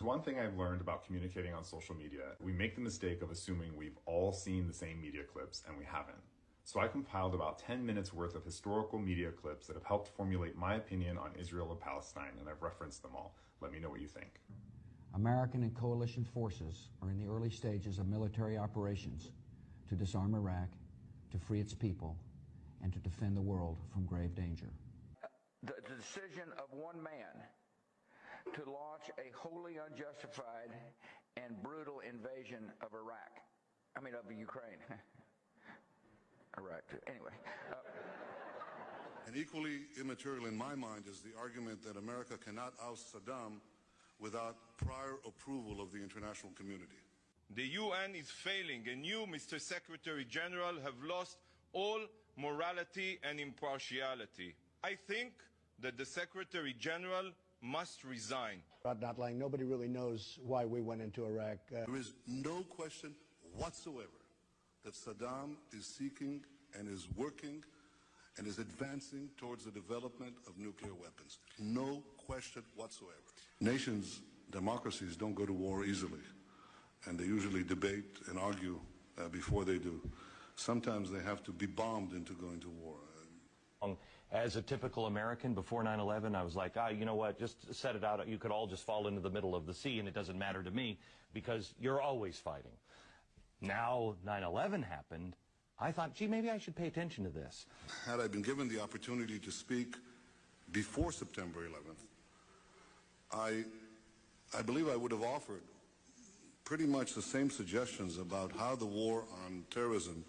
one thing I've learned about communicating on social media. We make the mistake of assuming we've all seen the same media clips, and we haven't. So I compiled about 10 minutes worth of historical media clips that have helped formulate my opinion on Israel and Palestine, and I've referenced them all. Let me know what you think. American and coalition forces are in the early stages of military operations to disarm Iraq, to free its people, and to defend the world from grave danger. The decision of one man to launch a wholly unjustified and brutal invasion of of Ukraine. Iraq, anyway. And equally immaterial in my mind is the argument that America cannot oust Saddam without prior approval of the international community. The UN is failing, and you, Mr. Secretary General, have lost all morality and impartiality. I think that the Secretary General must resign. Not lying, nobody really knows why we went into Iraq. There is no question whatsoever that Saddam is seeking and is working and is advancing towards the development of nuclear weapons. No question whatsoever. Nations, democracies don't go to war easily, and they usually debate and argue before they do. Sometimes they have to be bombed into going to war. As a typical American, before 9/11, I was like, you know what, just set it out. You could all just fall into the middle of the sea, and it doesn't matter to me because you're always fighting. Now 9/11 happened, I thought, gee, maybe I should pay attention to this. Had I been given the opportunity to speak before September 11th, I believe I would have offered pretty much the same suggestions about how the war on terrorism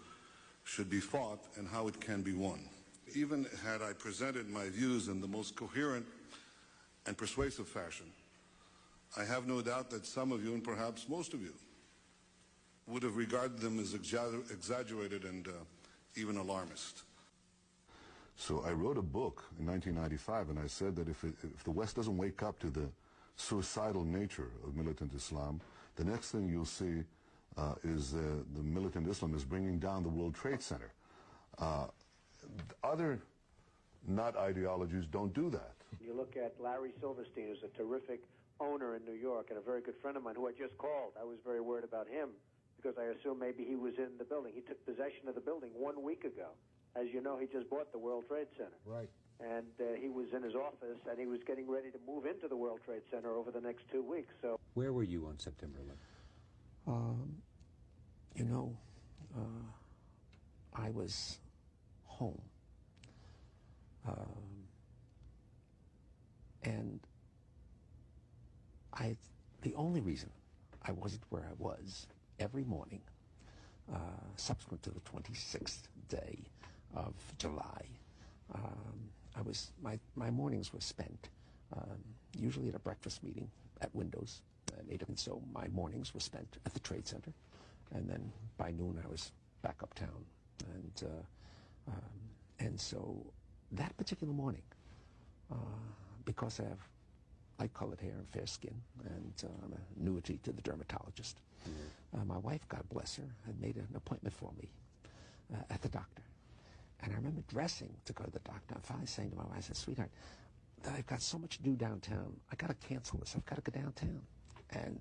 should be fought and how it can be won. Even had I presented my views in the most coherent and persuasive fashion, I have no doubt that some of you, and perhaps most of you, would have regarded them as exaggerated and even alarmist. So I wrote a book in 1995, and I said that if the West doesn't wake up to the suicidal nature of militant Islam, the next thing you'll see is the militant Islam is bringing down the World Trade Center. Other not ideologies don't do that. You look at Larry Silverstein, who's a terrific owner in New York and a very good friend of mine who I just called. I was very worried about him because I assumed maybe he was in the building. He took possession of the building 1 week ago. As you know, he just bought the World Trade Center. Right. And he was in his office, and he was getting ready to move into the World Trade Center over the next 2 weeks. So, Where were you on September 11th? I was home. And the only reason I wasn't where I was every morning, subsequent to the 26th day of July, my mornings were spent usually at a breakfast meeting at Windows, and so my mornings were spent at the Trade Center, and then by noon I was back uptown, and so that particular morning, because I have light-colored hair and fair skin, and I'm an annuity to the dermatologist, my wife, God bless her, had made an appointment for me at the doctor. And I remember dressing to go to the doctor. And finally saying to my wife, I said, sweetheart, I've got so much to do downtown. I got to cancel this. I've got to go downtown. And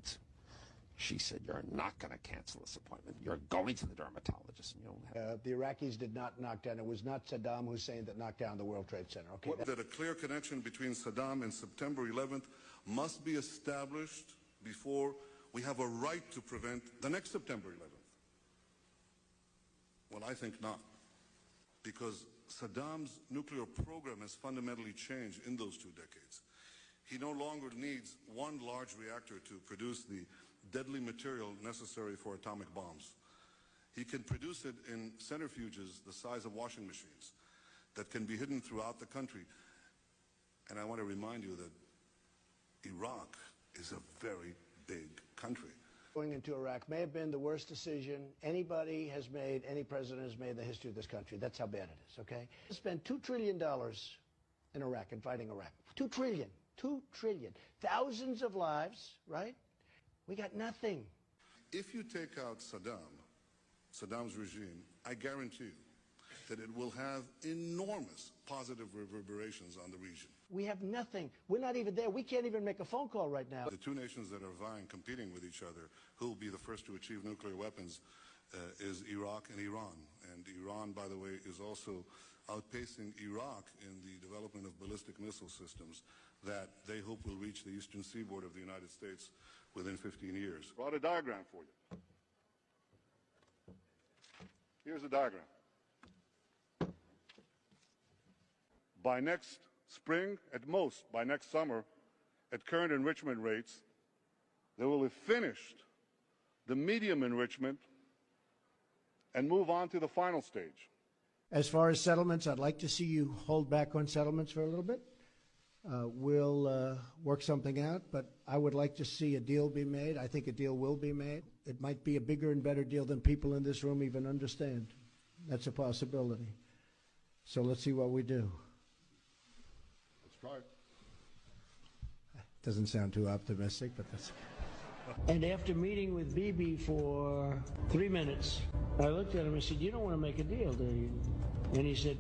she said, you're not going to cancel this appointment. You're going to the dermatologist. And you'll have the Iraqis did not knock down. It was not Saddam Hussein that knocked down the World Trade Center. Okay. That a clear connection between Saddam and September 11th must be established before we have a right to prevent the next September 11th. Well, I think not. Because Saddam's nuclear program has fundamentally changed in those 2 decades. He no longer needs one large reactor to produce the deadly material necessary for atomic bombs. He can produce it in centrifuges the size of washing machines that can be hidden throughout the country. And I want to remind you that Iraq is a very big country. Going into Iraq may have been the worst decision any president has made in the history of this country. That's how bad it is, okay? Spent $2 trillion in Iraq and fighting Iraq. $2 trillion. 2 trillion. Thousands of lives, right? We got nothing. If you take out Saddam's regime, I guarantee you that it will have enormous positive reverberations on the region. We have nothing. We're not even there. We can't even make a phone call right now. The two nations that are vying, competing with each other, who will be the first to achieve nuclear weapons, is Iraq and Iran. And Iran, by the way, is also outpacing Iraq in the development of ballistic missile systems that they hope will reach the eastern seaboard of the United States within 15 years. Brought a diagram for you. Here's a diagram. By next spring, at most, by next summer, at current enrichment rates, they will have finished the medium enrichment and move on to the final stage. As far as settlements, I'd like to see you hold back on settlements for a little bit. We'll work something out, but I would like to see a deal be made. I think a deal will be made. It might be a bigger and better deal than people in this room even understand. That's a possibility. So let's see what we do. Let's try it. Doesn't sound too optimistic, but that's... And after meeting with Bibi for 3 minutes, I looked at him and said, "You don't want to make a deal, do you?" And he said,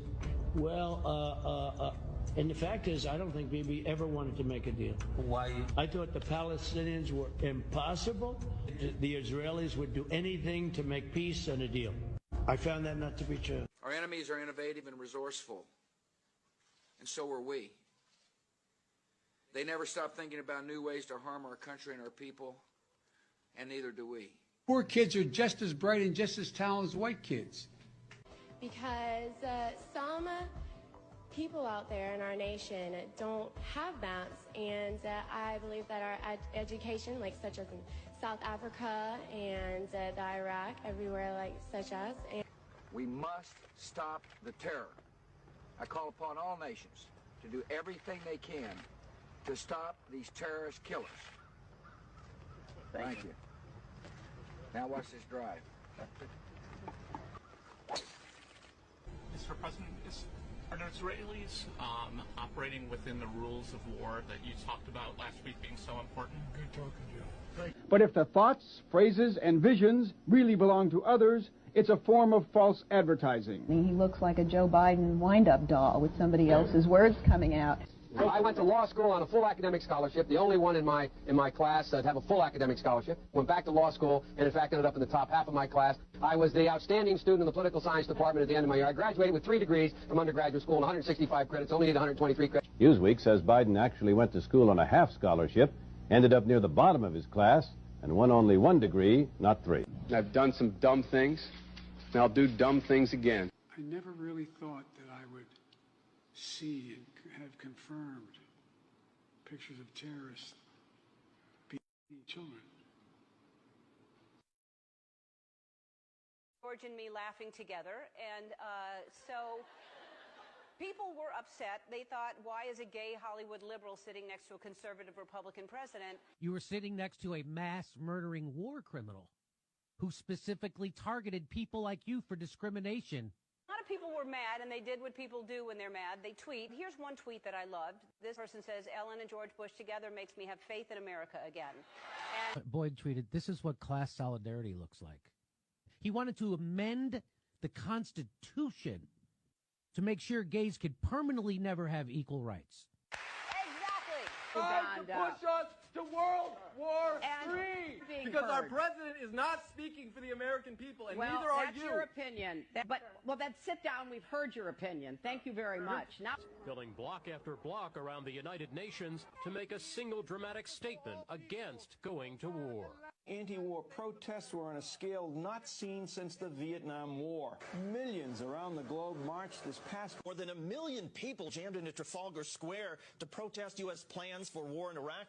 "Well, and the fact is, I don't think Bibi ever wanted to make a deal." Why? I thought the Palestinians were impossible. The Israelis would do anything to make peace and a deal. I found that not to be true. Our enemies are innovative and resourceful, and so are we. They never stop thinking about new ways to harm our country and our people, and neither do we. Poor kids are just as bright and just as talented as white kids. Because some people out there in our nation don't have maps, and I believe that our education, like such as in South Africa and the Iraq, everywhere like such as. And We must stop the terror. I call upon all nations to do everything they can to stop these terrorist killers. Thank you. Now watch this drive. Mr. President, are Israelis operating within the rules of war that you talked about last week being so important? Good talking, Joe. But if the thoughts, phrases, and visions really belong to others, it's a form of false advertising. He looks like a Joe Biden wind-up doll with somebody else's words coming out. Well, I went to law school on a full academic scholarship, the only one in my class to have a full academic scholarship. Went back to law school, and in fact ended up in the top half of my class. I was the outstanding student in the political science department at the end of my year. I graduated with 3 degrees from undergraduate school and 165 credits, only need 123 credits. Newsweek says Biden actually went to school on a half scholarship, ended up near the bottom of his class, and won only 1 degree, not 3. I've done some dumb things, and I'll do dumb things again. I never really thought that I would see and have confirmed pictures of terrorists beating children. George and me laughing together, and so people were upset. They thought, why is a gay Hollywood liberal sitting next to a conservative Republican president? You were sitting next to a mass murdering war criminal who specifically targeted people like you for discrimination. A lot of people were mad, and they did what people do when they're mad. They tweet. Here's one tweet that I loved. This person says, "Ellen and George Bush together makes me have faith in America again." And Boyd tweeted, "This is what class solidarity looks like." He wanted to amend the Constitution to make sure gays could permanently never have equal rights. Trying to push us to World War III because our heard. president is not speaking for the American people, and Well, neither are that's you. your opinion. Well, then sit down. We've heard your opinion. Thank you very much. Now, Building block after block around the United Nations to make a single dramatic statement against going to war. Anti-war protests were on a scale not seen since the Vietnam War. Millions around the globe marched this past. More than 1 million people jammed into Trafalgar Square to protest U.S. plans for war in Iraq.